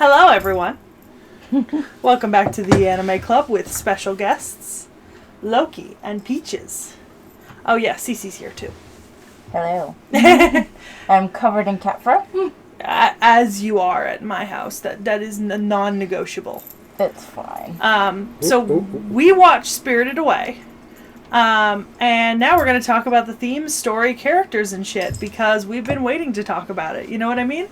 Hello, everyone. Welcome back to the Anime Club with special guests, Loki and Peaches. Oh yeah, Cece's here too. Hello. I'm covered in cat fur. As you are at my house. That is non-negotiable. It's fine. So we watched Spirited Away. And now we're going to talk about the theme, story, characters, and shit, because we've been waiting to talk about it. You know what I mean?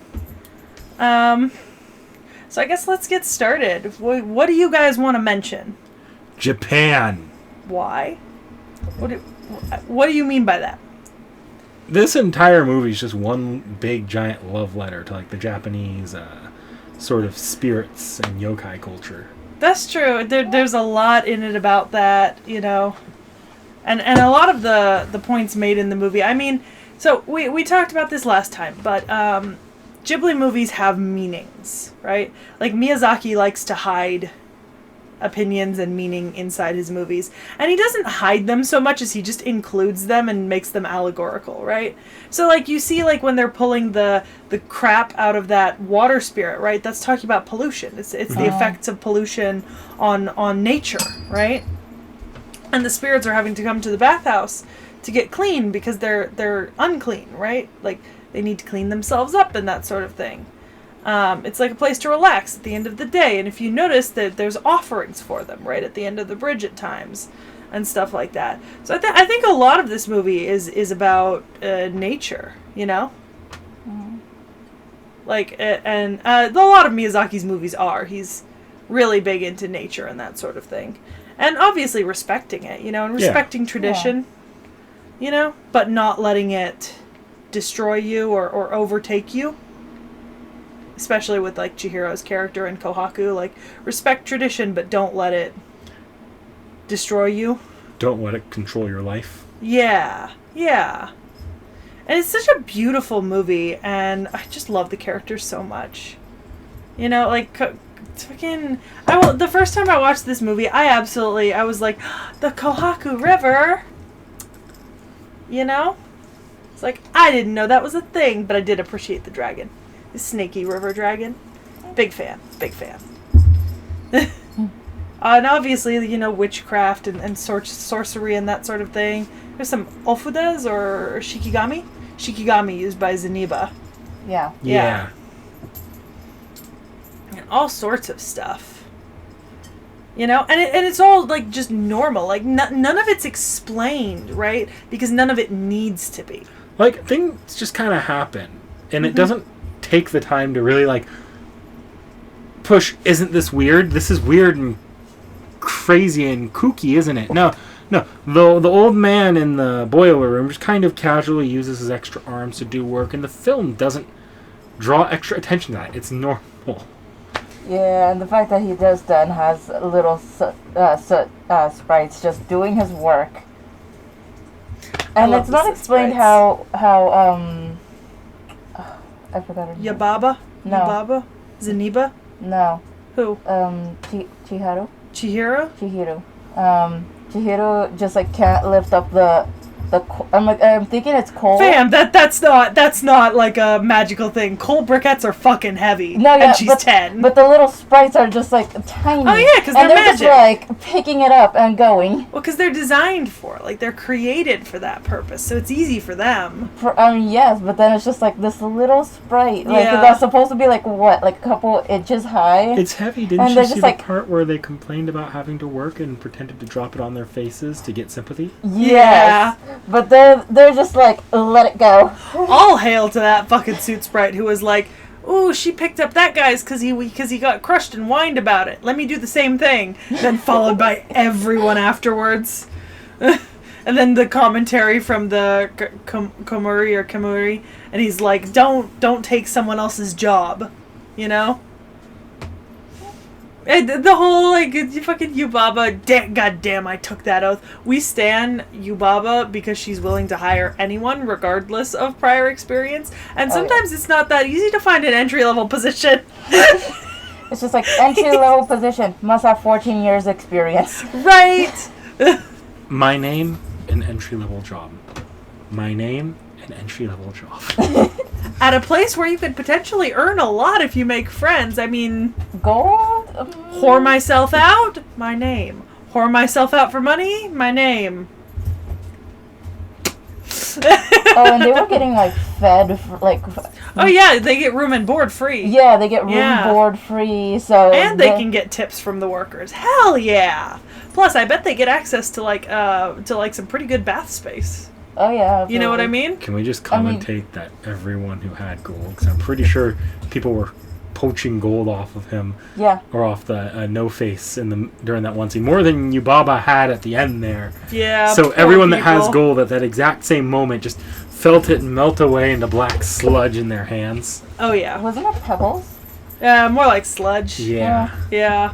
So I guess let's get started. What do you guys want to mention? Japan. Why? What do you mean by that? This entire movie is just one big giant love letter to like the Japanese sort of spirits and yokai culture. That's true. There's a lot in it about that, you know. And a lot of the points made in the movie. I mean, so we talked about this last time, but Ghibli movies have meanings, right? Like Miyazaki likes to hide opinions and meaning inside his movies. And he doesn't hide them so much as he just includes them and makes them allegorical, right? So like you see like when they're pulling the crap out of that water spirit, right? That's talking about pollution. It's the effects of pollution on nature, right? And the spirits are having to come to the bathhouse to get clean because they're unclean, right? Like they need to clean themselves up and that sort of thing. It's like a place to relax at the end of the day. And if you notice that there's offerings for them right at the end of the bridge at times and stuff like that. So I think a lot of this movie is about nature, you know? Mm-hmm. Like, and a lot of Miyazaki's movies are. He's really big into nature and that sort of thing. And obviously respecting it, you know, and respecting tradition, you know, but not letting it destroy you or overtake you. Especially with, like, Chihiro's character in Kohaku. Like, respect tradition, but don't let it destroy you. Don't let it control your life. Yeah. And it's such a beautiful movie, and I just love the characters so much. You know, like, the first time I watched this movie, I was like, the Kohaku River! You know? It's like, I didn't know that was a thing, but I did appreciate the dragon. The snaky river dragon. Big fan. And obviously, you know, witchcraft and sorcery and that sort of thing. There's some ofudas or shikigami. Shikigami used by Zeniba. Yeah. And all sorts of stuff. You know? And it's all, like, just normal. Like, none of it's explained, right? Because none of it needs to be. Like, things just kind of happen. And it doesn't take the time to really like push, isn't this weird? This is weird and crazy and kooky, isn't it? No. The old man in the boiler room just kind of casually uses his extra arms to do work, and the film doesn't draw extra attention to that. It's normal. Yeah, and the fact that he does that and has little sprites just doing his work. And it's not explained how I forgot her name. Yababa? No. Yubaba? Zeniba? No. Who? Chihiro? Chihiro? Chihiro just like can't lift up the I'm thinking it's coal. Fam, that's not like a magical thing. Coal briquettes are fucking heavy. No, yeah, and she's 10. But the little sprites are just like tiny. Oh yeah, because they're magic. Just like picking it up and going. Well, because they're designed for it. Like they're created for that purpose, so it's easy for them. Yes, but then it's just like this little sprite. Like that's supposed to be like what, like a couple inches high. It's heavy. Didn't you see the part where they complained about having to work and pretended to drop it on their faces to get sympathy? Yes. But they're just like, let it go. All hail to that fucking suit sprite who was like, ooh, she picked up that guy's because he got crushed and whined about it. Let me do the same thing. Then followed by everyone afterwards. And then the commentary from the Kamuri, and he's like, don't take someone else's job, you know? And the whole, like, fucking Yubaba, goddamn, I took that oath. We stan Yubaba because she's willing to hire anyone, regardless of prior experience. And sometimes it's not that easy to find an entry-level position. It's just like, entry-level position, must have 14 years experience. Right! My name, an entry-level job. My name, an entry-level job. At a place where you could potentially earn a lot if you make friends. I mean... Gold? Whore myself out? My name. Whore myself out for money? My name. Oh, and they were getting, like, fed, like... Oh, yeah, they get room and board free. Yeah, they get room, board free, so... And they can get tips from the workers. Hell yeah! Plus, I bet they get access to, like, some pretty good bath space. Oh, yeah. Absolutely. You know what I mean? Can we just commentate that everyone who had gold, because I'm pretty sure people were poaching gold off of him. Yeah. Or off the No-Face during that one scene. More than Yubaba had at the end there. Yeah. So everyone that has gold at that exact same moment just felt it melt away into black sludge in their hands. Oh, yeah. Wasn't it pebbles? More like sludge. Yeah. Yeah.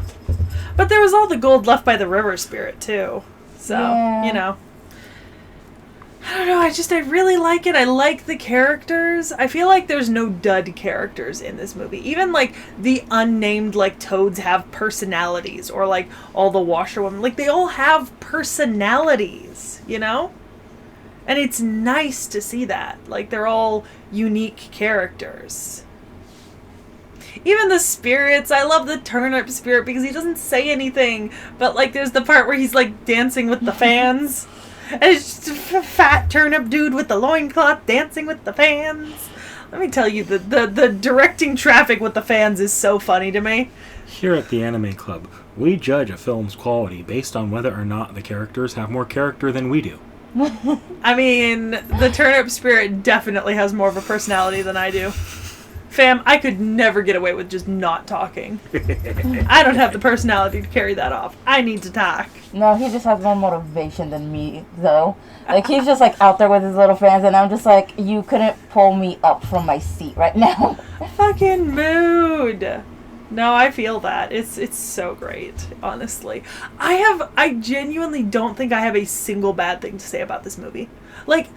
But there was all the gold left by the river spirit, too. So, you know. I don't know, I really like it. I like the characters. I feel like there's no dud characters in this movie. Even, like, the unnamed, like, toads have personalities. Or, like, all the washerwomen. Like, they all have personalities, you know? And it's nice to see that. Like, they're all unique characters. Even the spirits, I love the turnip spirit because he doesn't say anything. But, like, there's the part where he's, like, dancing with the fans. And it's just a fat turnip dude with the loincloth dancing with the fans. Let me tell you, the directing traffic with the fans is so funny to me. Here at the Anime Club, we judge a film's quality based on whether or not the characters have more character than we do. I mean, the turnip spirit definitely has more of a personality than I do. Fam, I could never get away with just not talking. I don't have the personality to carry that off. I need to talk. No, he just has more motivation than me, though. Like, he's just, like, out there with his little fans, and I'm just like, you couldn't pull me up from my seat right now. Fucking mood. No, I feel that. It's so great, honestly. I genuinely don't think I have a single bad thing to say about this movie. Like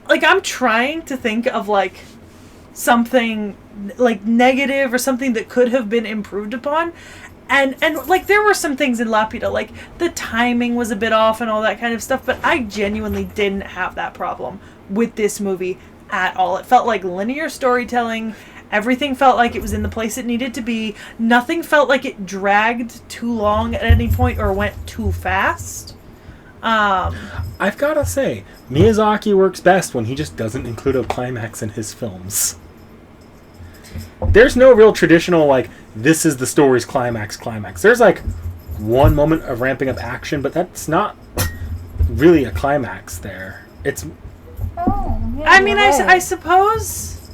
I'm trying to think of, like, something like negative or something that could have been improved upon, and like there were some things in Laputa, like the timing was a bit off and all that kind of stuff, but I genuinely didn't have that problem with this movie at all. It felt like linear storytelling. Everything felt like it was in the place it needed to be. Nothing felt like it dragged too long at any point or went too fast. I've got to say, Miyazaki works best when he just doesn't include a climax in his films. There's no real traditional, like, this is the story's climax. There's, like, one moment of ramping up action, but that's not really a climax there. It's... Oh, yeah, I mean, right. I suppose...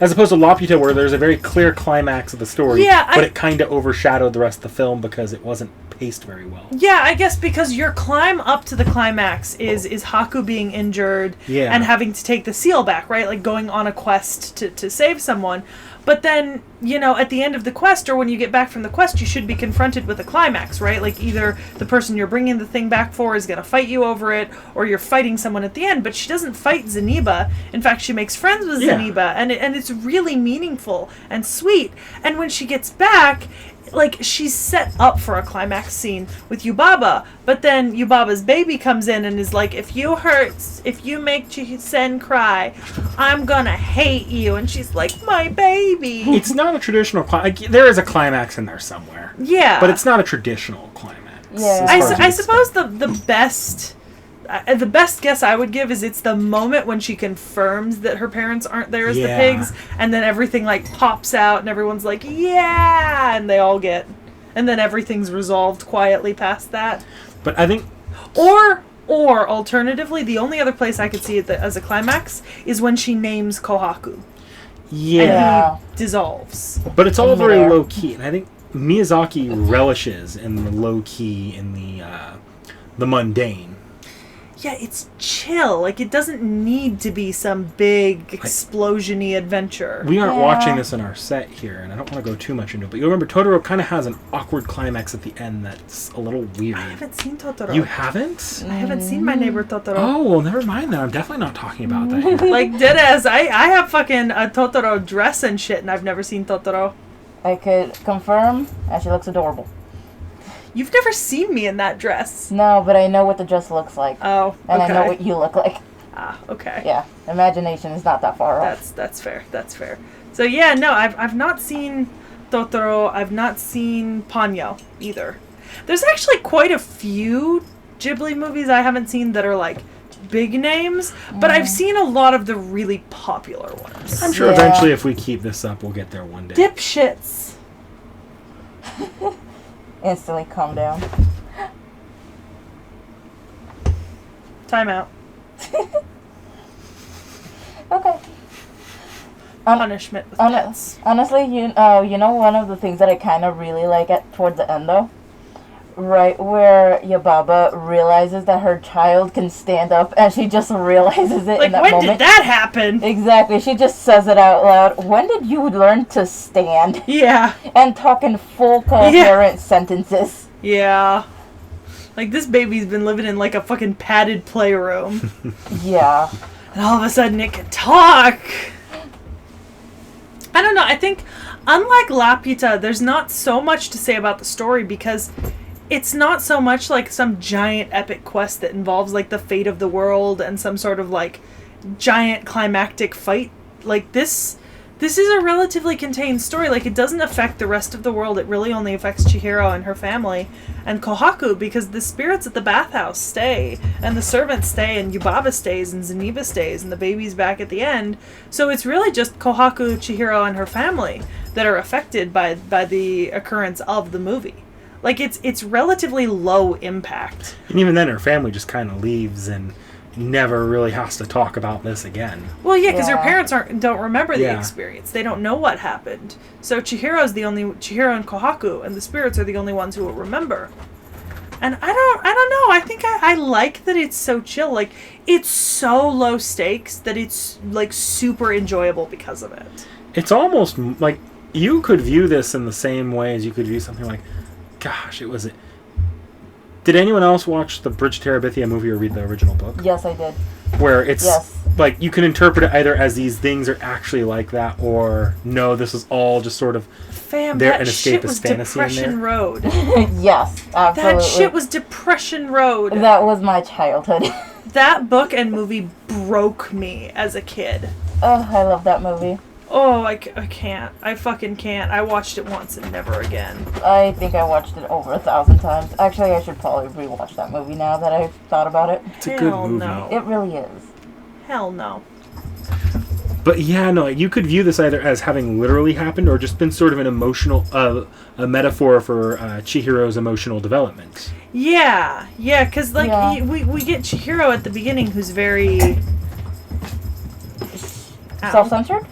As opposed to Laputa, where there's a very clear climax of the story, Yeah, but it kind of overshadowed the rest of the film because it wasn't paced very well. Yeah, I guess because your climb up to the climax is Haku being injured and having to take the seal back, right? Like going on a quest to save someone. But then, you know, at the end of the quest, or when you get back from the quest, you should be confronted with a climax, right? Like either the person you're bringing the thing back for is going to fight you over it, or you're fighting someone at the end. But she doesn't fight Zeniba. In fact, she makes friends with Zeniba, and it's really meaningful and sweet. And when she gets back, like, she's set up for a climax scene with Yubaba, but then Yubaba's baby comes in and is like, if you make Chisen cry, I'm gonna hate you. And she's like, my baby. It's not a traditional climax. There is a climax in there somewhere. Yeah. But it's not a traditional climax. Yeah. I suppose the best guess I would give is it's the moment when she confirms that her parents aren't there as the pigs, and then everything like pops out and everyone's like, yeah, and they all get, and then everything's resolved quietly past that. But I think, or alternatively, the only other place I could see it as a climax is when she names Kohaku. yeah. And he dissolves. But it's all very low key, and I think Miyazaki relishes in the low key, in the mundane. Yeah, it's chill. Like, it doesn't need to be some big explosion-y adventure. We aren't watching this in our set here, and I don't want to go too much into it, but you'll remember Totoro kind of has an awkward climax at the end that's a little weird. I haven't seen Totoro. You haven't? I haven't seen My Neighbor Totoro. Oh, well, never mind then. I'm definitely not talking about that here. Like, deadass, I have fucking a Totoro dress and shit, and I've never seen Totoro. I could confirm, and she looks adorable. You've never seen me in that dress. No, but I know what the dress looks like. Oh, okay. And I know what you look like. Ah, okay. Yeah, imagination is not that far off. That's fair. That's fair. So yeah, no, I've not seen Totoro. I've not seen Ponyo either. There's actually quite a few Ghibli movies I haven't seen that are like big names, but I've seen a lot of the really popular ones. I'm sure eventually if we keep this up, we'll get there one day. Dipshits. Instantly calm down. Time out. Okay. Punishment with pets. Honestly, you know one of the things that I kind of really like at towards the end though, right where Yababa realizes that her child can stand up, and she just realizes it Like, in that when moment. did that happen? Exactly. She just says it out loud. When did you learn to stand Yeah. and talk in full coherent sentences? Yeah. Like, this baby's been living in, like, a fucking padded playroom. Yeah. And all of a sudden it can talk. I don't know. I think, unlike Lapita, there's not so much to say about the story because it's not so much like some giant epic quest that involves, like, the fate of the world and some sort of, like, giant climactic fight. Like, this is a relatively contained story. Like, it doesn't affect the rest of the world. It really only affects Chihiro and her family and Kohaku, because the spirits at the bathhouse stay, and the servants stay, and Yubaba stays, and Zeniba stays, and the baby's back at the end. So it's really just Kohaku, Chihiro, and her family that are affected by the occurrence of the movie. Like, it's relatively low impact. And even then, her family just kind of leaves and never really has to talk about this again. Well, yeah, because her Yeah. parents don't remember the Yeah. experience. They don't know what happened. So Chihiro and Kohaku and the spirits are the only ones who will remember. And I don't know. I think I like that it's so chill. Like, it's so low stakes that it's, like, super enjoyable because of it. It's almost like you could view this in the same way as you could view something like, gosh, it was... Did anyone else watch the Bridge to Terabithia movie or read the original book? Yes, I did. Where it's Yes. like you can interpret it either as these things are actually like that, or no, this is all just sort of Fam, There that an shit escapist was fantasy in Depression there? Road. Yes, absolutely. That shit was Depression Road. That was my childhood. That book and movie broke me as a kid. Oh, I love that movie. Oh, I can't. I fucking can't. I watched it once and never again. I think I watched it over 1,000 times. Actually, I should probably rewatch that movie now that I've thought about it. it's a good Hell movie. no. It really is. Hell no. But yeah, no, you could view this either as having literally happened or just been sort of an emotional, a metaphor for Chihiro's emotional development. Yeah, because, like, Yeah. we get Chihiro at the beginning who's very... Ow. Self-censored?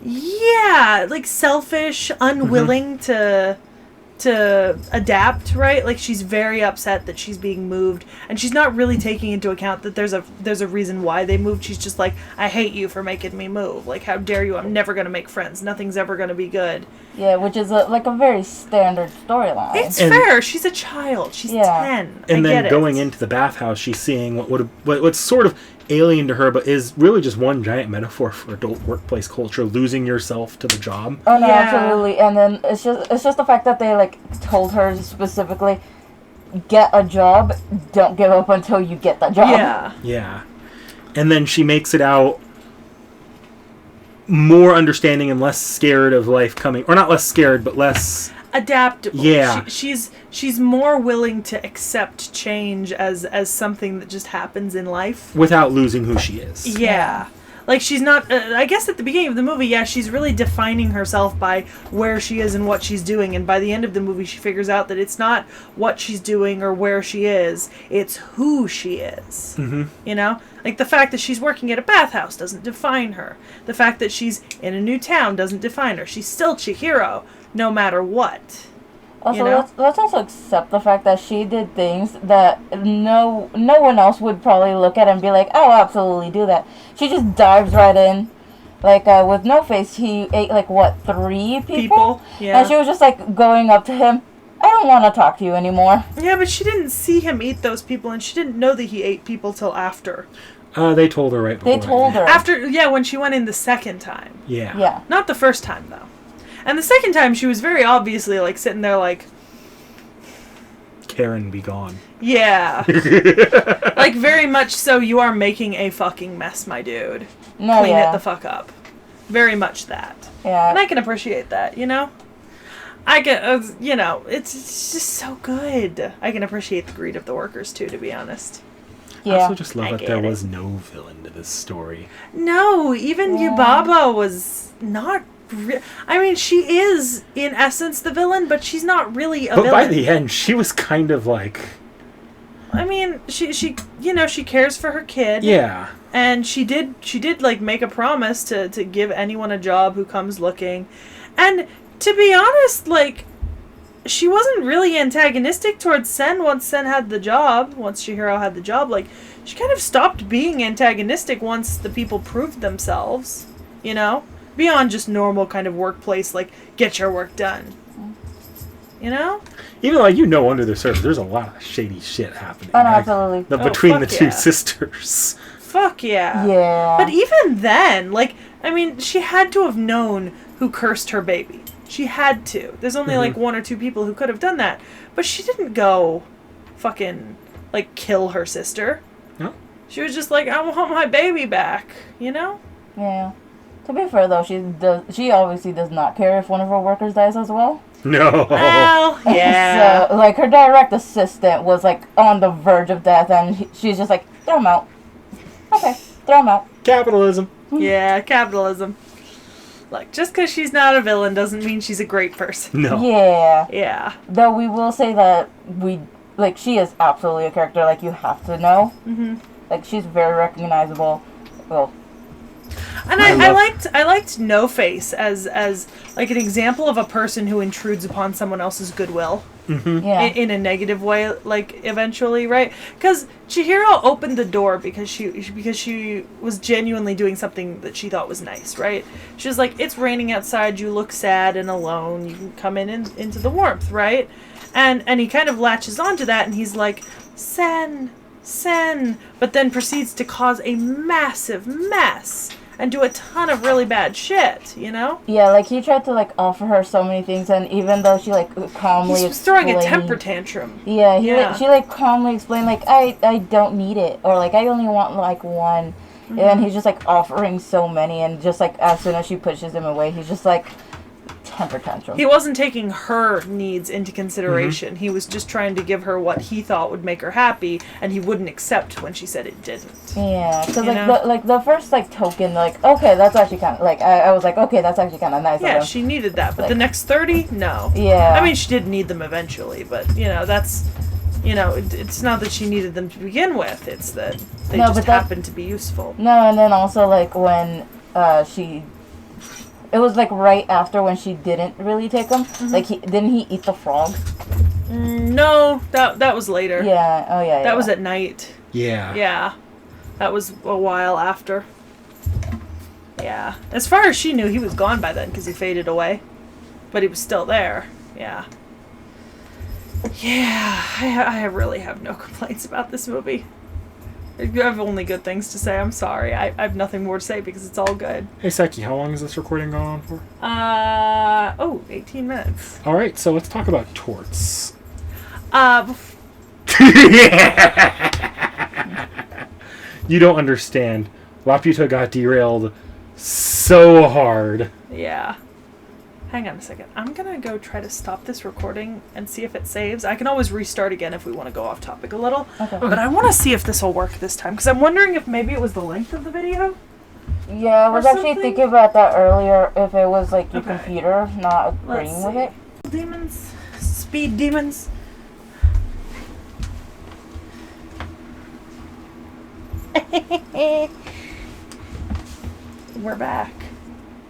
Yeah, like, selfish, unwilling to adapt, right? Like, she's very upset that she's being moved, and she's not really taking into account that there's a reason why they moved. She's just like, I hate you for making me move. Like, how dare you? I'm never gonna make friends. Nothing's ever gonna be good. Yeah, which is a very standard storyline. It's And- fair. She's a child. She's Yeah. 10. And I then get going it. into the bathhouse, she's seeing what's sort of alien to her, but is really just one giant metaphor for adult workplace culture, losing yourself to the job. Oh no, Yeah. absolutely. And then it's just the fact that they like told her specifically, get a job, don't give up until you get that job. Yeah. Yeah. And then she makes it out more understanding and less scared of life coming, or not less scared, but less... Adaptable. Yeah. She's more willing to accept change as something that just happens in life. without losing who she is. Yeah. Like, she's not... I guess at the beginning of the movie, yeah, she's really defining herself by where she is and what she's doing. And by the end of the movie, she figures out that it's not what she's doing or where she is. It's who she is. Mm-hmm. You know? Like, the fact that she's working at a bathhouse doesn't define her. The fact that she's in a new town doesn't define her. She's still Chihiro, no matter what. Also, You know? let's also accept the fact that she did things that no one else would probably look at and be like, oh, absolutely do that. She just dives right in. Like, with No Face, he ate, like, what, 3 people? Yeah. And she was just, like, going up to him, I don't want to talk to you anymore. Yeah, but she didn't see him eat those people, and she didn't know that he ate people till after. They told her right before. They told her. After, yeah, when she went in the second time. Yeah. Yeah. Not the first time, though. And the second time, she was very obviously, like, sitting there, like... Karen be gone. Yeah. Like, very much so, you are making a fucking mess, my dude. No, Clean yeah. it the fuck up. Very much that. Yeah. And I can appreciate that, you know? I can, you know, it's just so good. I can appreciate the greed of the workers, too, to be honest. I Yeah. also just love I that get there it. was no villain to this story. No, even Yubaba was not... I mean, she is, in essence, the villain, but she's not really a But villain. by the end, she was kind of like... I mean, she you know, she cares for her kid. Yeah. And she did like make a promise to give anyone a job who comes looking. And to be honest, like, she wasn't really antagonistic towards Sen once Sen had the job, once Chihiro had the job. Like, she kind of stopped being antagonistic once the people proved themselves, you know? Beyond just normal kind of workplace, like, get your work done. You know? Even like, you know, under the surface, there's a lot of shady shit happening. Oh, no, Like, absolutely. between the fuck two yeah. sisters. Fuck yeah. Yeah. But even then, like, I mean, she had to have known who cursed her baby. She had to. There's only, like, one or two people who could have done that. But she didn't go fucking, like, kill her sister. No. She was just like, I want my baby back, you know? Yeah. To be fair, though, she obviously does not care if one of her workers dies as well. No. Well, yeah. So, like, her direct assistant was, like, on the verge of death, and she's just like, throw him out. Okay, throw him out. Capitalism. Yeah, capitalism. Like, just because she's not a villain doesn't mean she's a great person. No. Yeah. Yeah. Though we will say that she is absolutely a character, like, you have to know. Mm-hmm. Like, she's very recognizable. Well, And I liked No Face as like an example of a person who intrudes upon someone else's goodwill yeah. in a negative way, like, eventually, right? Because Chihiro opened the door because she was genuinely doing something that she thought was nice, right? She was like, it's raining outside, you look sad and alone, you can come into the warmth, right? And he kind of latches onto that, and he's like, Sen, but then proceeds to cause a massive mess and do a ton of really bad shit, you know? Yeah, like, he tried to, like, offer her so many things, and even though she, like, calmly He was throwing a explained- temper tantrum. Yeah, Yeah. she, like, calmly explained, like, I don't need it, or, like, I only want, like, one. And then he's just, like, offering so many, and just, like, as soon as she pushes him away, he's just, like, temper tantrum. He wasn't taking her needs into consideration. He was just trying to give her what he thought would make her happy, and he wouldn't accept when she said it didn't. Yeah, because, You like, the first, like, token, like, okay, that's actually kind of, like, I was like, okay, that's actually kind of nice Yeah, of him. she needed that, but Like- the next 30, no. Yeah. I mean, she did need them eventually, but, you know, that's, you know, it's not that she needed them to begin with. It's that they No, just but that- happened to be useful. No, and then also, like, when it was, like, right after when she didn't really take him. Like, didn't he eat the frog? No, that was later. Yeah, oh, yeah, That was at night. Yeah. Yeah. That was a while after. Yeah. As far as she knew, he was gone by then because he faded away. But he was still there. Yeah. Yeah. I really have no complaints about this movie. I have only good things to say. I'm sorry. I have nothing more to say because it's all good. Hey, Seki, how long is this recording going on for? 18 minutes. All right, so let's talk about torts. You don't understand. Laputa got derailed so hard. Yeah. Hang on a second. I'm gonna go try to stop this recording and see if it saves. I can always restart again if we want to go off topic a little. Okay. But I want to see if this will work this time, because I'm wondering if maybe it was the length of the video. Yeah, I was Or actually something? thinking about that earlier, if it was, like, your Okay. computer not Let's agreeing with see. it. Demons. Speed demons. We're back.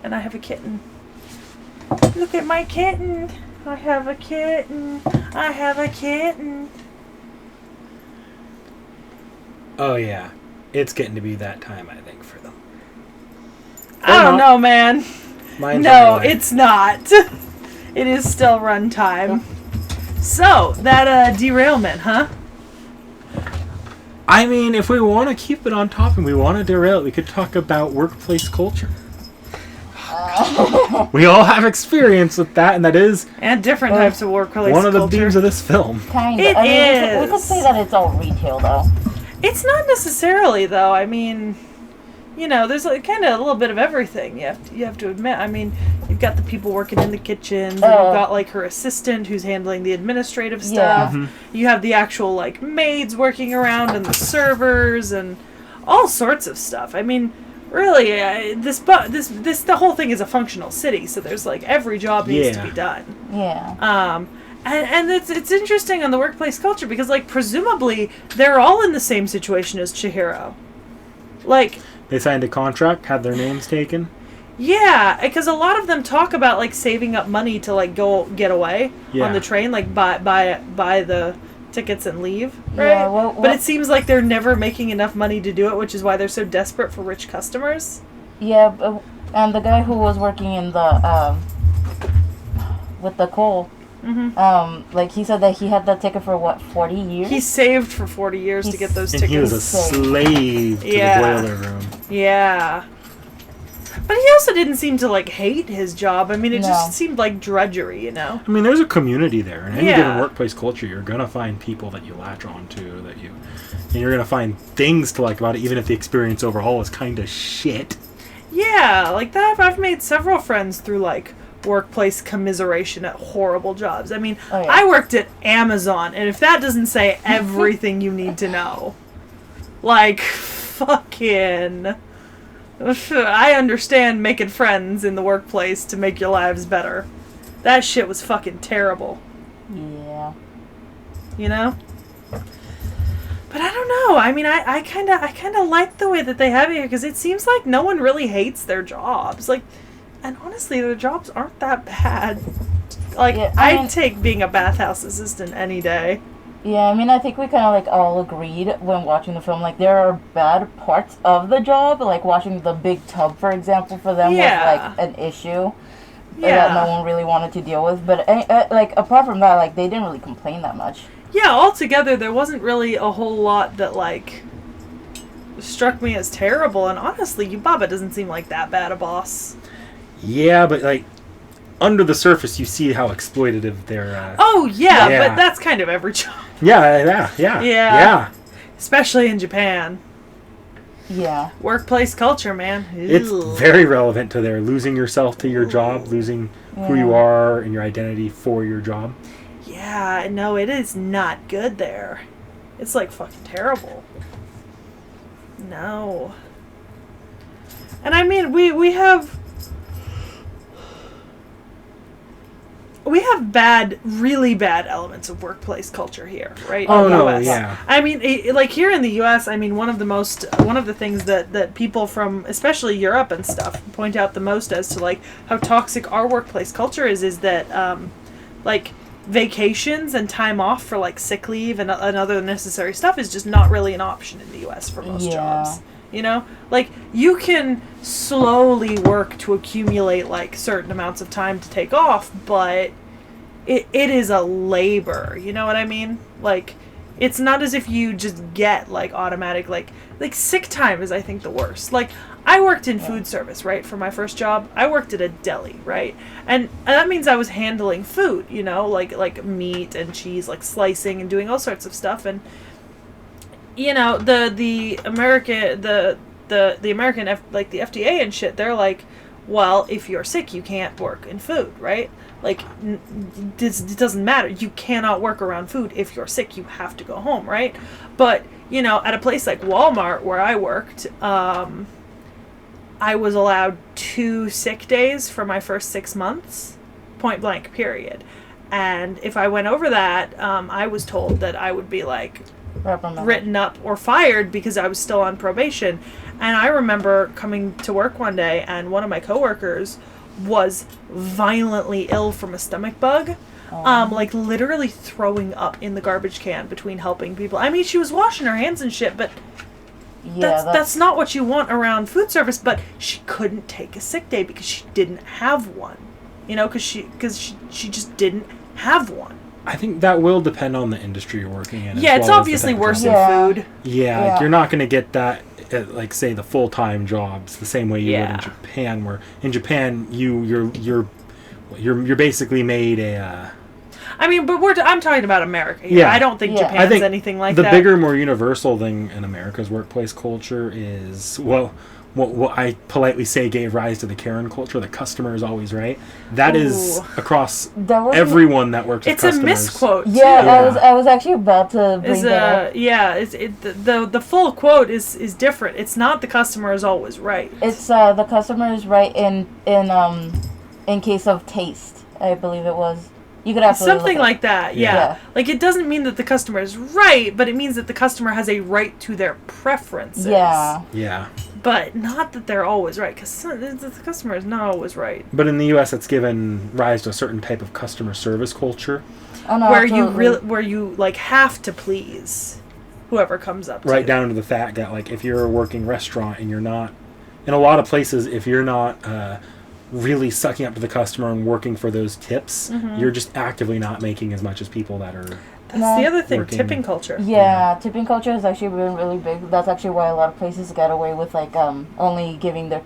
And I have a kitten. Look at my kitten. I have a kitten. I have a kitten. Oh, yeah. It's getting to be that time, I think, for them. I don't not. know, man. Mine's No, on the way. it's not. It is still runtime. So, that derailment, huh? I mean, if we want to keep it on top and we want to derail it, we could talk about workplace culture. We all have experience with that, and that is And different types of workplace one of the culture. themes of this film. Kind of. It We could is. say that it's all retail, though. It's not necessarily, though. I mean, you know, there's like kind of a little bit of everything. You have to admit. I mean, you've got the people working in the kitchens, and you've got like her assistant who's handling the administrative stuff. You have the actual like maids working around, and the servers, and all sorts of stuff. I mean, really, the whole thing is a functional city, so there's like every job needs to be done. Yeah. And it's interesting on the workplace culture because, like, presumably they're all in the same situation as Chihiro. Like, They signed a contract, had their names taken. yeah, because a lot of them talk about like saving up money to like go get away on the train, like buy the tickets and leave, right? Yeah, well, but it seems like they're never making enough money to do it, which is why they're so desperate for rich customers. Yeah, and the guy who was working in the with the coal, like he said that he had that ticket for what, 40 years? He saved for 40 years to get those And tickets. he was a slave to the boiler room. Yeah. But he also didn't seem to like hate his job. I mean, it just seemed like drudgery, you know? I mean, there's a community there. In any given workplace culture, you're going to find people that you latch on to, and you're going to find things to like about it, even if the experience overall is kind of shit. Yeah, like that. I've made several friends through like workplace commiseration at horrible jobs. I mean, I worked at Amazon, and if that doesn't say everything you need to know, like, fucking... I understand making friends in the workplace to make your lives better. That shit was fucking terrible. Yeah. You know? But I don't know. I mean, I kind of like the way that they have it here because it seems like no one really hates their jobs. Like, and honestly, their jobs aren't that bad. Like, I'd take being a bathhouse assistant any day. Yeah, I mean, I think we kind of like all agreed when watching the film. Like, there are bad parts of the job, like washing the big tub, for example, for them was like an issue that no one really wanted to deal with. But like, apart from that, like, they didn't really complain that much. Yeah, altogether, there wasn't really a whole lot that like struck me as terrible. And honestly, Yubaba doesn't seem like that bad a boss. Yeah, but like under the surface, you see how exploitative they're. But that's kind of every job. Yeah. Especially in Japan. Yeah. Workplace culture, man. It's very relevant to their losing yourself to your job, losing who you are and your identity for your job. Yeah, no, it is not good there. It's like fucking terrible. No. And I mean, we have bad, really bad elements of workplace culture here, right? Oh, in the no, US. yeah. I mean, like here in the U.S., I mean, one of the things that people from, especially Europe and stuff, point out the most as to like how toxic our workplace culture is that, like, vacations and time off for like sick leave and other necessary stuff is just not really an option in the U.S. for most jobs. You know, like you can slowly work to accumulate like certain amounts of time to take off, but it is a labor. You know what I mean? Like, it's not as if you just get like automatic like sick time is, I think, the worst. Like, I worked in food service, right? For my first job, I worked at a deli, right? And that means I was handling food, you know, like meat and cheese, like slicing and doing all sorts of stuff. And you know, the American like the FDA and shit, they're like, well, if you're sick, you can't work in food, right? Like, it doesn't matter. You cannot work around food. If you're sick, you have to go home, right? But, you know, at a place like Walmart where I worked, I was allowed 2 sick days for my first 6 months, point blank, period. And if I went over that, I was told that I would be like written up or fired because I was still on probation. And I remember coming to work one day and one of my coworkers was violently ill from a stomach bug. Like literally throwing up in the garbage can between helping people. I mean, she was washing her hands and shit, but that's not what you want around food service. But she couldn't take a sick day because she didn't have one. You know, because she just didn't have one. I think that will depend on the industry you're working in. Yeah, it's obviously worse in food. Yeah, you're not going to get that like say the full-time jobs the same way you would in Japan, where in Japan you're basically made a I mean, but I'm talking about America here. Yeah. I don't think Japan's I think anything like the that. bigger, more universal thing in America's workplace culture is, well, what I politely say gave rise to the Karen culture. The customer is always right. That is across everyone that works with customers. It's a misquote. Yeah, too. I was actually about to bring that up. Yeah, the full quote is different. It's not the customer is always right. It's the customer is right in case of taste, I believe it was. You could absolutely something like that. Yeah. Like it doesn't mean that the customer is right, but it means that the customer has a right to their preferences. Yeah. Yeah. But not that they're always right, because the customer is not always right. But in the U.S., it's given rise to a certain type of customer service culture, where you like have to please whoever comes up. Right down to the fact that like if you're a working restaurant and you're not, in a lot of places, if you're not really sucking up to the customer and working for those tips, you're just actively not making as much as people that are. That's the other thing, tipping culture. Yeah, tipping culture has actually been really big. That's actually why a lot of places get away with like only giving their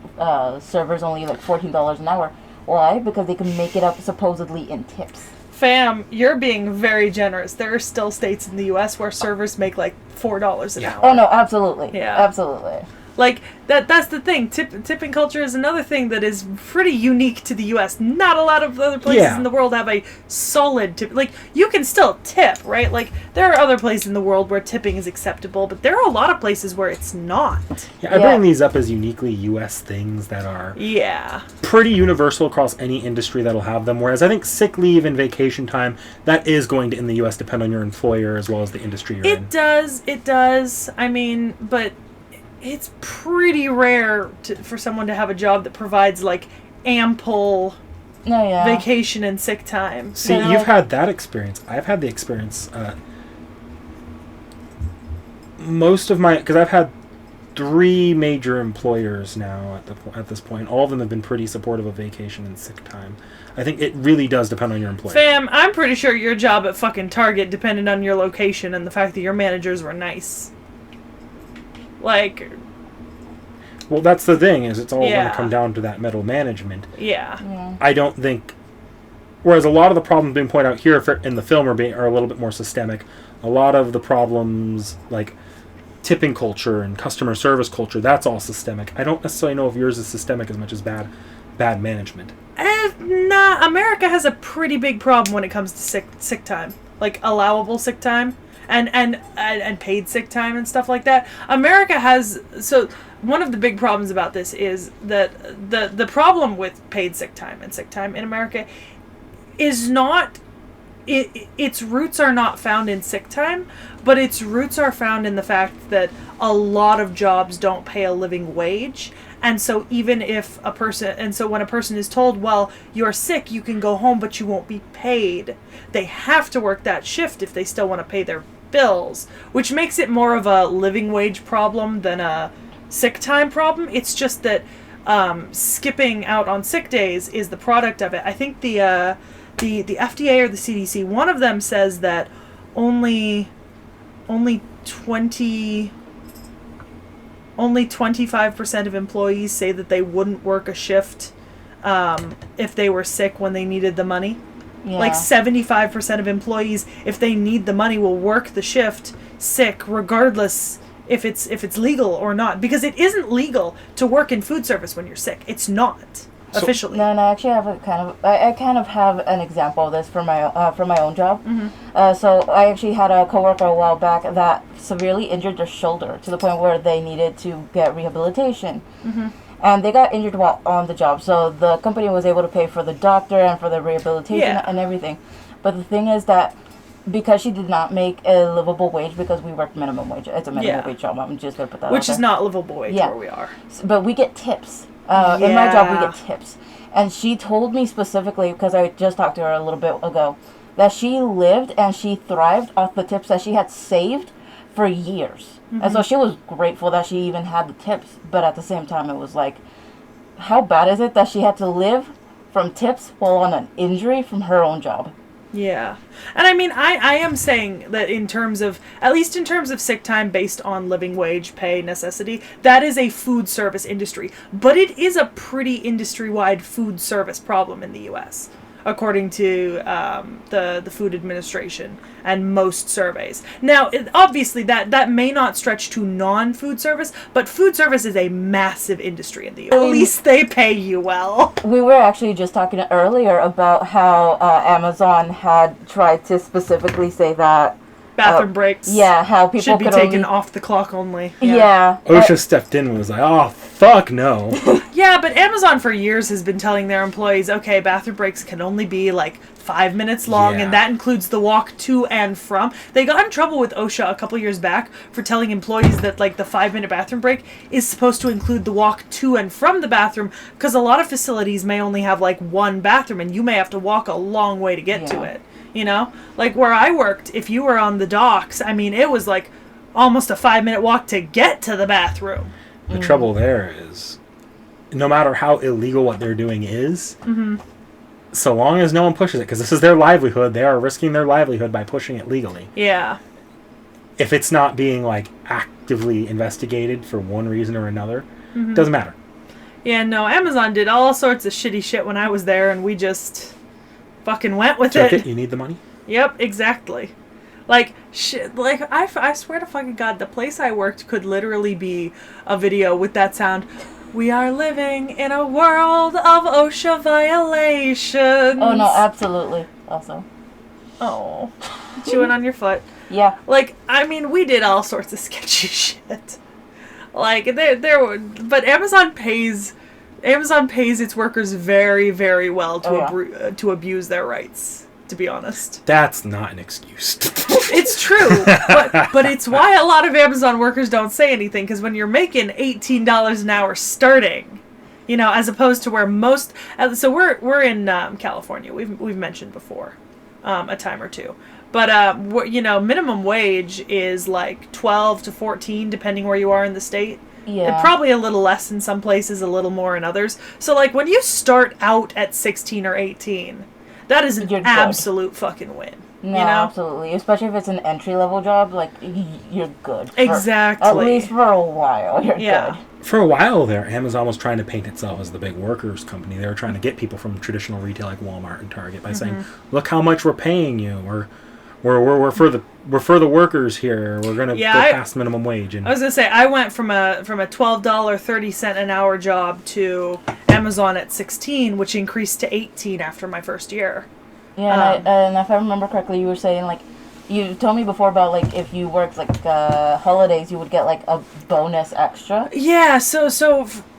servers only like $14 an hour. Why? Because they can make it up supposedly in tips. Fam, you're being very generous. There are still states in the U.S. where servers make like $4 an hour. Oh no, absolutely. Yeah, absolutely. Like that's the thing. Tipping culture is another thing that is pretty unique to the U.S. Not a lot of other places in the world have a solid tip. Like you can still tip, right? Like there are other places in the world where tipping is acceptable, but there are a lot of places where it's not. Yeah, I bring these up as uniquely U.S. things that are pretty universal across any industry that'll have them. Whereas I think sick leave and vacation time, that is going to in the U.S. depend on your employer as well as the industry you're in. It does. I mean, but. It's pretty rare for someone to have a job that provides like ample vacation and sick time. See, you've had that experience. I've had the experience. Most of my, because I've had 3 major employers now at this point. All of them have been pretty supportive of vacation and sick time. I think it really does depend on your employer. Fam, I'm pretty sure your job at fucking Target depended on your location and the fact that your managers were nice. Like, well, that's the thing, is it's all going to come down to that middle management. Yeah. I don't think, whereas a lot of the problems being pointed out here in the film are a little bit more systemic. A lot of the problems, like tipping culture and customer service culture, that's all systemic. I don't necessarily know if yours is systemic as much as bad management. Nah, America has a pretty big problem when it comes to sick time, like allowable sick time. And paid sick time and stuff like that. America has, so one of the big problems about this is that the problem with paid sick time and sick time in America is not, its roots are not found in sick time, but its roots are found in the fact that a lot of jobs don't pay a living wage. And so even if a person, and so when a person is told, well, you're sick, you can go home, but you won't be paid, they have to work that shift if they still want to pay their bills, which makes it more of a living wage problem than a sick time problem. It's just that skipping out on sick days is the product of it. I think the FDA or the CDC, one of them says that only 25% of employees say that they wouldn't work a shift if they were sick when they needed the money. Yeah. Like 75% of employees, if they need the money, will work the shift sick regardless if it's legal or not. Because it isn't legal to work in food service when you're sick. It's not officially. No, actually, I have I kind of have an example of this for my own job. Mm-hmm. So I actually had a coworker a while back that severely injured their shoulder to the point where they needed to get rehabilitation. Mm-hmm. And they got injured while on the job, so the company was able to pay for the doctor and for the rehabilitation and everything. But the thing is that because she did not make a livable wage, because we work minimum wage, it's a minimum wage job, I'm just going to put that Which out is not livable wage where we are. But we get tips. In my job, we get tips. And she told me specifically, because I just talked to her a little bit ago, that she lived and she thrived off the tips that she had saved for years. Mm-hmm. And so she was grateful that she even had the tips, but at the same time it was like, how bad is it that she had to live from tips while on an injury from her own job? Yeah. And I mean, I am saying that in terms of, at least in terms of sick time based on living wage, pay, necessity, that is a food service industry. But it is a pretty industry-wide food service problem in the U.S., according to the Food Administration and most surveys. Now, obviously, that may not stretch to non-food service, but food service is a massive industry in the U.S. At least they pay you well. We were actually just talking earlier about how Amazon had tried to specifically say that Bathroom breaks. Yeah, how people should be could taken only... off the clock only. Yeah. OSHA stepped in and was like, oh, fuck no. Yeah, but Amazon for years has been telling their employees, okay, bathroom breaks can only be like 5 minutes long, Yeah. and that includes the walk to and from. They got in trouble with OSHA a couple years back for telling employees that like the 5-minute bathroom break is supposed to include the walk to and from the bathroom, because a lot of facilities may only have like one bathroom, and you may have to walk a long way to get to it. You know? Like where I worked, if you were on the docks, I mean, it was like almost a 5-minute walk to get to the bathroom. The trouble there is, no matter how illegal what they're doing is, so long as no one pushes it, because this is their livelihood, they are risking their livelihood by pushing it legally. Yeah. If it's not being like actively investigated for one reason or another, it doesn't matter. Yeah, no, Amazon did all sorts of shitty shit when I was there, and we just fucking went with Check it. it. You need the money? Yep, exactly. Like, shit, like, I swear to fucking God, the place I worked could literally be a video with that sound. We are living in a world of OSHA violations. Oh, no, absolutely. Also. Oh. Chewing on your foot. Yeah. Like, I mean, we did all sorts of sketchy shit. Like, there were, but Amazon pays its workers very, very well to to abuse their rights, to be honest. That's not an excuse. It's true, but it's why a lot of Amazon workers don't say anything, because when you're making $18 an hour starting, you know, as opposed to where most, so we're in California. We've mentioned before, a time or two. But, you know, minimum wage is like 12 to 14, depending where you are in the state. Yeah. And probably a little less in some places, a little more in others. So, like, when you start out at 16 or 18, that is an absolute fucking win. No, you know? Absolutely. Especially if it's an entry-level job, like, you're good. Exactly. At least for a while, you're good. For a while there, Amazon was trying to paint itself as the big workers company. They were trying to get people from traditional retail like Walmart and Target by saying, look how much we're paying you. We're for the workers here. We're gonna go past minimum wage. And I was gonna say I went from a $12.30 an hour job to Amazon at 16, which increased to 18 after my first year. Yeah, and if I remember correctly, you were saying like, you told me before about like if you worked like holidays, you would get like a bonus extra. Yeah, so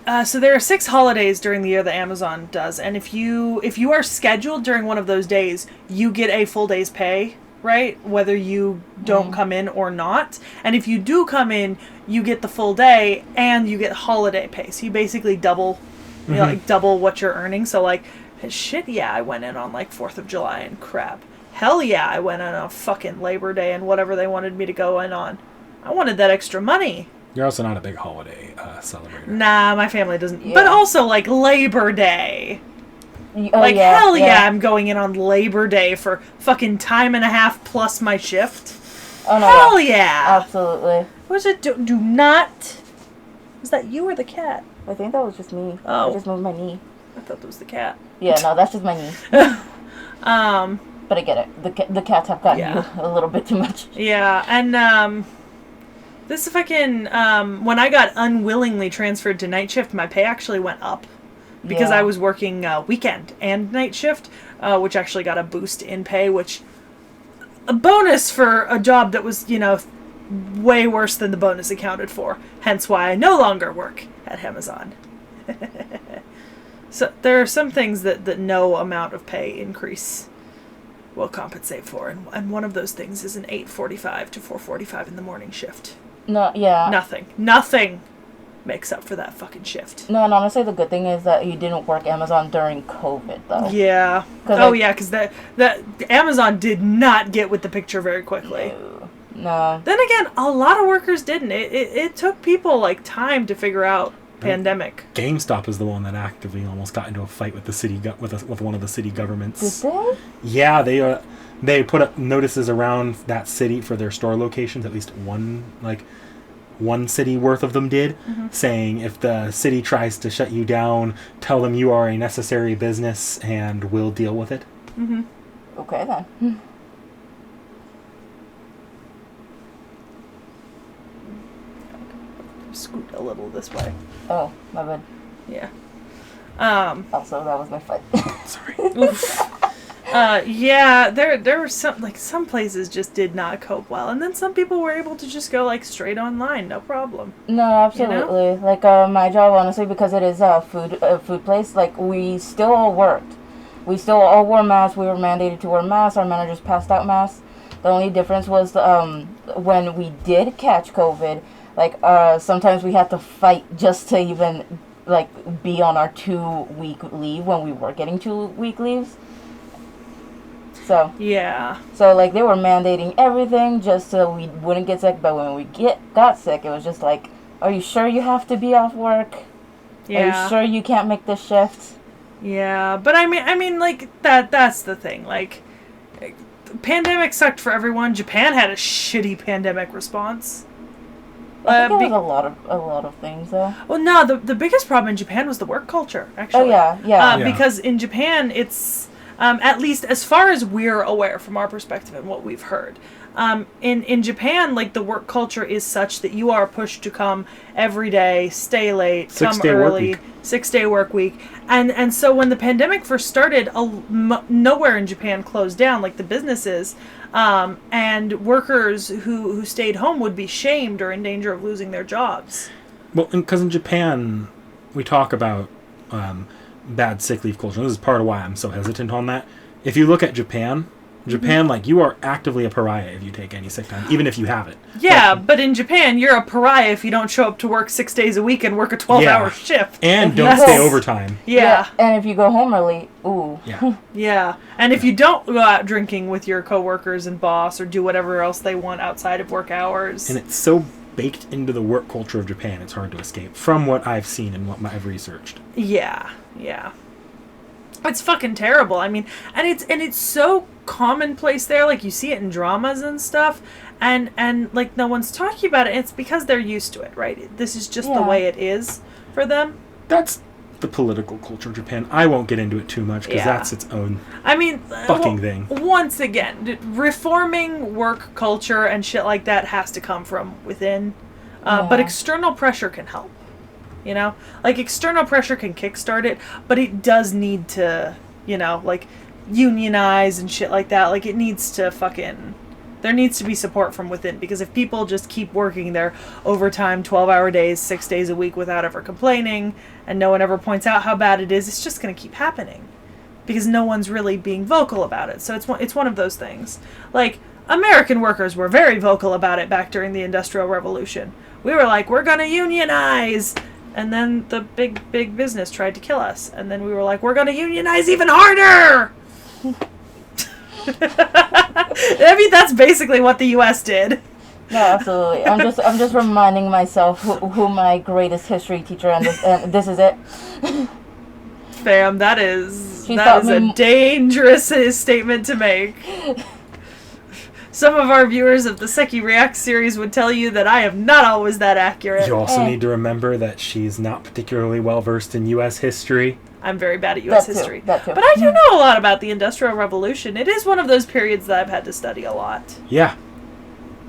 there are 6 holidays during the year that Amazon does, and if you are scheduled during one of those days, you get a full day's pay. Right? Whether you don't come in or not. And if you do come in, you get the full day and you get holiday pay. So you basically double, you know, like double what you're earning. So like, shit, yeah, I went in on like 4th of July and crap. Hell yeah, I went in on fucking Labor Day and whatever they wanted me to go in on. I wanted that extra money. You're also not a big holiday celebrator. Nah, my family doesn't. Yeah. But also like Labor Day. Oh, like, hell yeah, I'm going in on Labor Day for fucking time and a half plus my shift. Oh, no, hell yeah. Absolutely. Was it? Do not. Was that you or the cat? I think that was just me. Oh. I just moved my knee. I thought that was the cat. Yeah, no, that's just my knee. But I get it. The cats have gotten you a little bit too much. Yeah, and this fucking when I got unwillingly transferred to night shift, my pay actually went up. Because I was working weekend and night shift, which actually got a boost in pay, which a bonus for a job that was, you know, way worse than the bonus accounted for. Hence why I no longer work at Amazon. So there are some things that no amount of pay increase will compensate for, and one of those things is an 8:45 to 4:45 in the morning shift. No, yeah. Nothing makes up for that fucking shift. No, and honestly, the good thing is that you didn't work Amazon during COVID, though. Yeah. Because that Amazon did not get with the picture very quickly. No. Then again, a lot of workers didn't. It took people like time to figure out pandemic. GameStop is the one that actively almost got into a fight with the city with one of the city governments. Did they? Yeah, they put up notices around that city for their store locations. At least one city worth of them did, saying if the city tries to shut you down, tell them you are a necessary business and we'll deal with it. Mm-hmm. Okay then. Scoot a little this way. Oh, my bad. Yeah. Also, that was my fight. Sorry. Yeah, there were some places just did not cope well, and then some people were able to just go like straight online, no problem. No, absolutely. You know? Like my job, honestly, because it is a food place. Like we still all worked. We still all wore masks. We were mandated to wear masks. Our managers passed out masks. The only difference was when we did catch COVID. Like sometimes we had to fight just to even like be on our 2-week leave when we were getting 2-week leaves. So yeah. So like they were mandating everything just so we wouldn't get sick. But when we got sick, it was just like, are you sure you have to be off work? Yeah. Are you sure you can't make this shift? Yeah, but I mean, like that's the thing. Like, the pandemic sucked for everyone. Japan had a shitty pandemic response. I think it was a lot of things though. Well, no, the biggest problem in Japan was the work culture. Actually. Oh yeah. Yeah. Because in Japan, it's at least as far as we're aware from our perspective and what we've heard. In Japan, like the work culture is such that you are pushed to come every day, stay late, come early, 6-day work week, and so when the pandemic first started, nowhere in Japan closed down, like the businesses, and workers who stayed home would be shamed or in danger of losing their jobs. Well, because in Japan, we talk about bad sick leave culture. This is part of why I'm so hesitant on that. If you look at Japan, like, you are actively a pariah if you take any sick time, even if you have it. Yeah, but in Japan, you're a pariah if you don't show up to work 6 days a week and work a 12-hour shift. And don't stay overtime. Yeah. And if you go home early, ooh. Yeah. Yeah. And if you don't go out drinking with your coworkers and boss or do whatever else they want outside of work hours. And it's so baked into the work culture of Japan, it's hard to escape, from what I've seen and what I've researched. Yeah. It's fucking terrible. I mean, and it's so commonplace there. Like, you see it in dramas and stuff, and like no one's talking about it. It's because they're used to it, right? This is just the way it is for them. That's the political culture of Japan. I won't get into it too much because that's its own fucking thing. Once again, reforming work culture and shit like that has to come from within, but external pressure can help. You know, like external pressure can kickstart it, but it does need to, like unionize and shit like that. Like, it needs to there needs to be support from within, because if people just keep working their overtime 12-hour days 6 days a week without ever complaining, and no one ever points out how bad it is, it's just going to keep happening because no one's really being vocal about it. So it's one of those things. Like, American workers were very vocal about it back during the Industrial Revolution. We were like, we're going to unionize. And then the big business tried to kill us. And then we were like, we're going to unionize even harder! I mean, that's basically what the U.S. did. No, absolutely. I'm just reminding myself who my greatest history teacher and this is it. Fam, that is a dangerous statement to make. Some of our viewers of the Seki React series would tell you that I am not always that accurate. You also need to remember that she's not particularly well versed in U.S. history. I'm very bad at U.S. history. That too. But I do know a lot about the Industrial Revolution. It is one of those periods that I've had to study a lot. Yeah.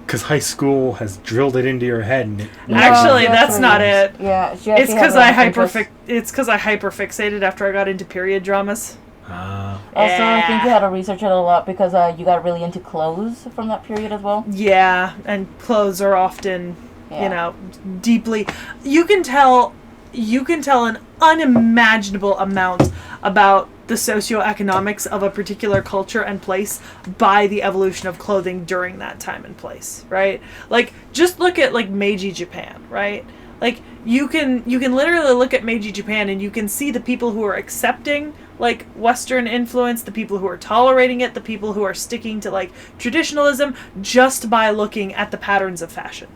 Because high school has drilled it into your head. And Actually, that's not it. Yeah, it's because I hyperfixated after I got into period dramas. Also, I think you had to research it a lot because you got really into clothes from that period as well. Yeah, and clothes are often, deeply. You can tell an unimaginable amount about the socioeconomics of a particular culture and place by the evolution of clothing during that time and place, right? Like, just look at like Meiji Japan, right? Like, you can literally look at Meiji Japan and you can see the people who are accepting like Western influence, the people who are tolerating it, the people who are sticking to like traditionalism, just by looking at the patterns of fashion.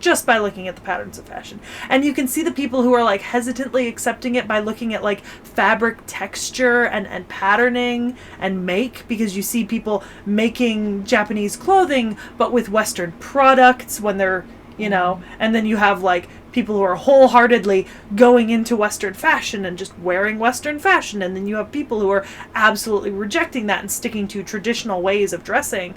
just by looking at the patterns of fashion. And you can see the people who are like hesitantly accepting it by looking at like fabric texture and patterning and make, because you see people making Japanese clothing but with Western products when they're, you know, and then you have like people who are wholeheartedly going into Western fashion and just wearing Western fashion, and then you have people who are absolutely rejecting that and sticking to traditional ways of dressing.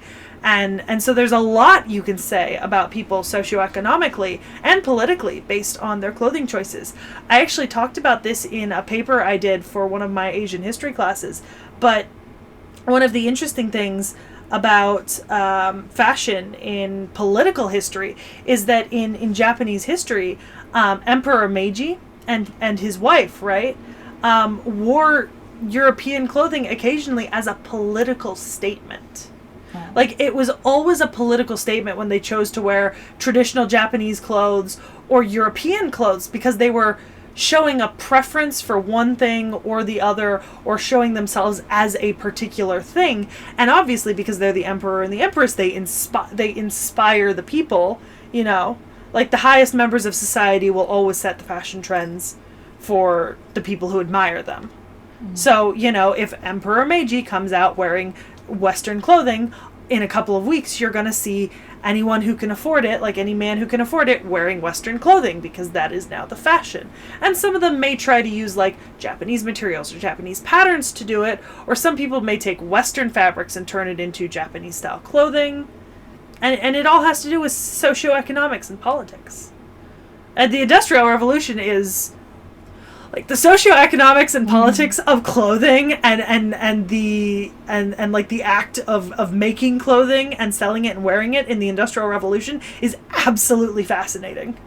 And so there's a lot you can say about people socioeconomically and politically based on their clothing choices. I actually talked about this in a paper I did for one of my Asian history classes, but one of the interesting things about fashion in political history is that in Japanese history, Emperor Meiji and his wife, right, wore European clothing occasionally as a political statement. Like, it was always a political statement when they chose to wear traditional Japanese clothes or European clothes, because they were showing a preference for one thing or the other, or showing themselves as a particular thing. And obviously, because they're the emperor and the empress, they inspire the people, you know. Like, the highest members of society will always set the fashion trends for the people who admire them. So, you know, if Emperor Meiji comes out wearing Western clothing, in a couple of weeks you're going to see anyone who can afford it, like any man who can afford it, wearing Western clothing, because that is now the fashion. And some of them may try to use like Japanese materials or Japanese patterns to do it, or some people may take Western fabrics and turn it into Japanese style clothing. And it all has to do with socioeconomics and politics. And the Industrial Revolution is like the socioeconomics and politics of clothing and like the act of making clothing and selling it and wearing it in the Industrial Revolution is absolutely fascinating.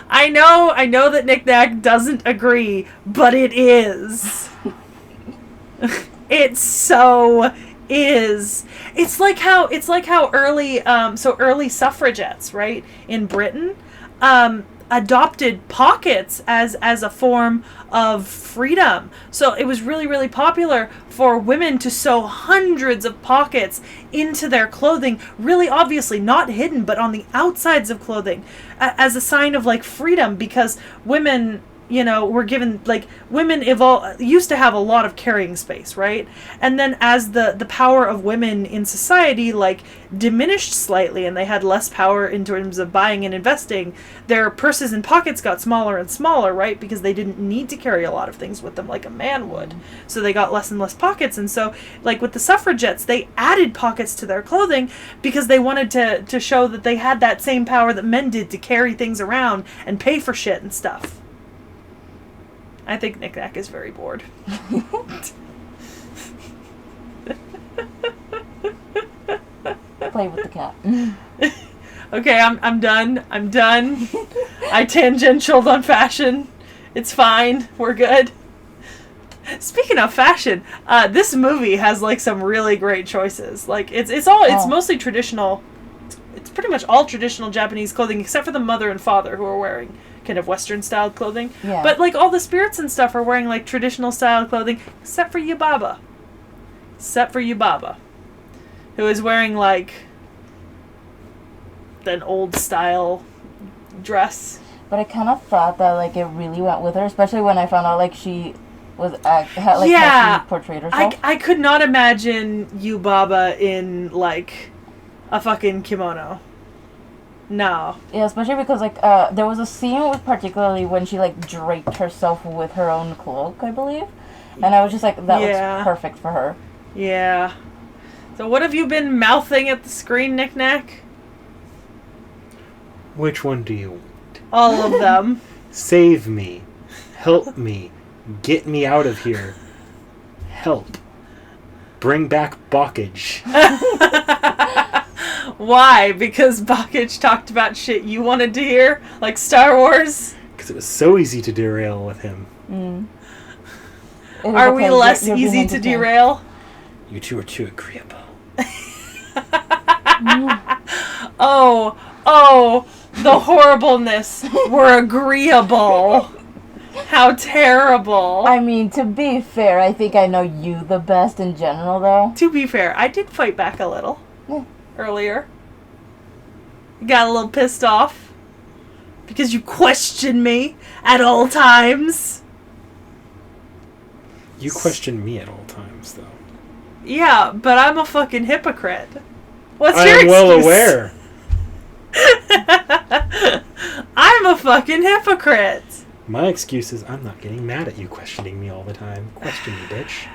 I know that Nick Nack doesn't agree, but it is. It so is. It's like how early suffragettes, right, in Britain, adopted pockets as a form of freedom. So it was really, really popular for women to sew hundreds of pockets into their clothing, really obviously not hidden, but on the outsides of clothing, as a sign of like freedom, because women, you know, were given, like, women used to have a lot of carrying space, right? And then as the power of women in society, like, diminished slightly and they had less power in terms of buying and investing, their purses and pockets got smaller and smaller, right? Because they didn't need to carry a lot of things with them like a man would. So they got less and less pockets. And so, like, with the suffragettes, they added pockets to their clothing because they wanted to show that they had that same power that men did to carry things around and pay for shit and stuff. I think Nick Nack is very bored. Play with the cat. Okay, I'm done. I tangentialed on fashion. It's fine. We're good. Speaking of fashion, this movie has like some really great choices. Like it's mostly traditional. It's pretty much all traditional Japanese clothing except for the mother and father, who are wearing kind of Western style clothing. Yeah. But like all the spirits and stuff are wearing like traditional style clothing, except for Yubaba. Who is wearing like an old style dress. But I kind of thought that like it really went with her, especially when I found out like she was how she portrayed herself. I could not imagine Yubaba in like a fucking kimono. No. Yeah, especially because like there was a scene with particularly when she like draped herself with her own cloak, I believe, and I was just like, that looks perfect for her. Yeah. So what have you been mouthing at the screen, Nick Nack? Which one do you want? All of them. Save me. Help me. Get me out of here. Help. Bring back Bockage. Why? Because Bockage talked about shit you wanted to hear? Like Star Wars? Because it was so easy to derail with him. Are we less easy to derail? You two are too agreeable. Oh, the horribleness. We're agreeable. How terrible. I mean, to be fair, I think I know you the best in general, though. To be fair, I did fight back a little earlier. You got a little pissed off because you question me at all times. You question me at all times, though. Yeah, but I'm a fucking hypocrite. What's I your am excuse? well aware. I'm a fucking hypocrite. My excuse is I'm not getting mad at you questioning me all the time. Question me, bitch.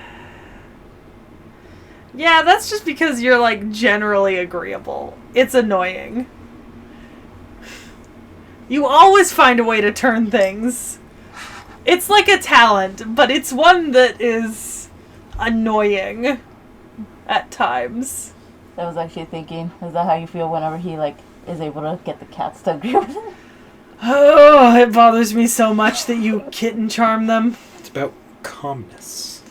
Yeah, that's just because you're, like, generally agreeable. It's annoying. You always find a way to turn things. It's like a talent, but it's one that is annoying at times. I was actually thinking, is that how you feel whenever he, like, is able to get the cats to agree with him? Oh, it bothers me so much that you kitten charm them. It's about calmness.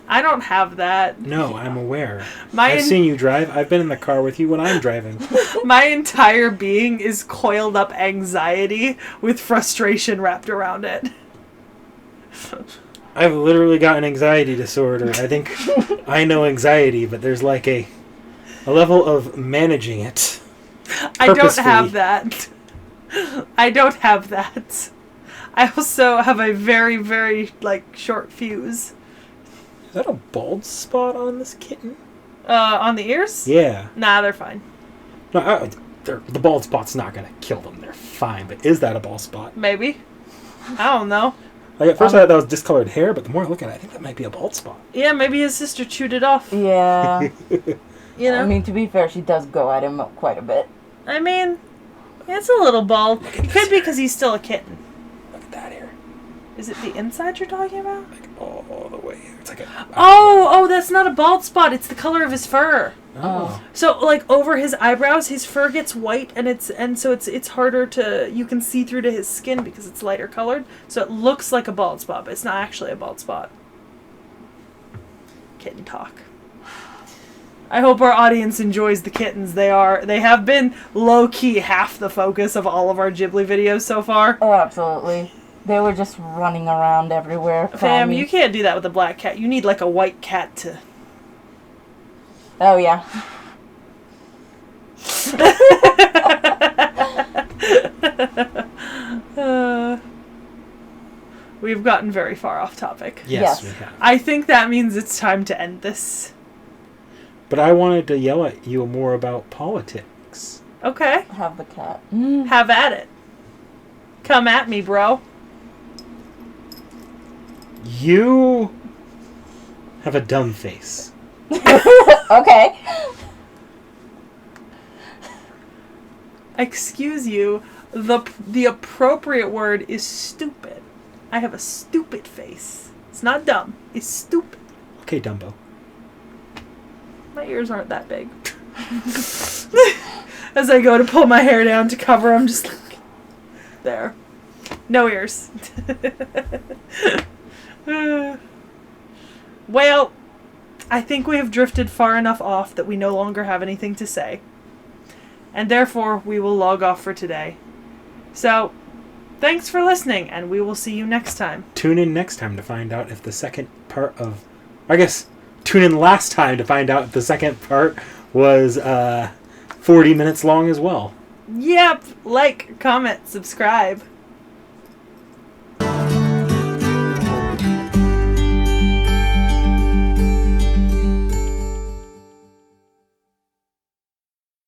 I don't have that. No, I'm aware. My I've seen you drive. I've been in the car with you when I'm driving. My entire being is coiled up anxiety with frustration wrapped around it. I've literally got an anxiety disorder. I think I know anxiety, but there's like a level of managing it. I don't have that. I don't have that. I also have a very, very, like, short fuse. Is that a bald spot on this kitten? On the ears? Yeah. Nah, they're fine. No, the bald spot's not going to kill them. They're fine. But is that a bald spot? Maybe. I don't know. Like, at first I thought that was discolored hair, but the more I look at it, I think that might be a bald spot. Yeah, maybe his sister chewed it off. Yeah. You know? I mean, to be fair, she does go at him quite a bit. I mean, it's a little bald. It could be because he's still a kitten. Look at that hair. Is it the inside you're talking about? Like, all the way. It's like a... Oh, that's not a bald spot. It's the color of his fur. Oh. So, like, over his eyebrows, his fur gets white, and so it's harder to, you can see through to his skin because it's lighter colored. So it looks like a bald spot, but it's not actually a bald spot. Kitten talk. I hope our audience enjoys the kittens. They have been low-key half the focus of all of our Ghibli videos so far. Oh, absolutely. They were just running around everywhere. Fam, climbing. you can't do that with a black cat. You need, like, a white cat to... Oh, yeah. We've gotten very far off topic. Yes, Yes. we have. I think that means it's time to end this. But I wanted to yell at you more about politics. Okay. Have the cat. Have at it. Come at me, bro. You have a dumb face. Okay. Excuse you. The appropriate word is stupid. I have a stupid face. It's not dumb. It's stupid. Okay, Dumbo. My ears aren't that big. As I go to pull my hair down to cover, I'm just like, there. No ears. Well, I think we have drifted far enough off that we no longer have anything to say. And therefore, we will log off for today. So, thanks for listening, and we will see you next time. Tune in next time to find out if the second part of... I guess, tune in last time to find out if the second part was 40 minutes long as well. Yep. Like, comment, subscribe.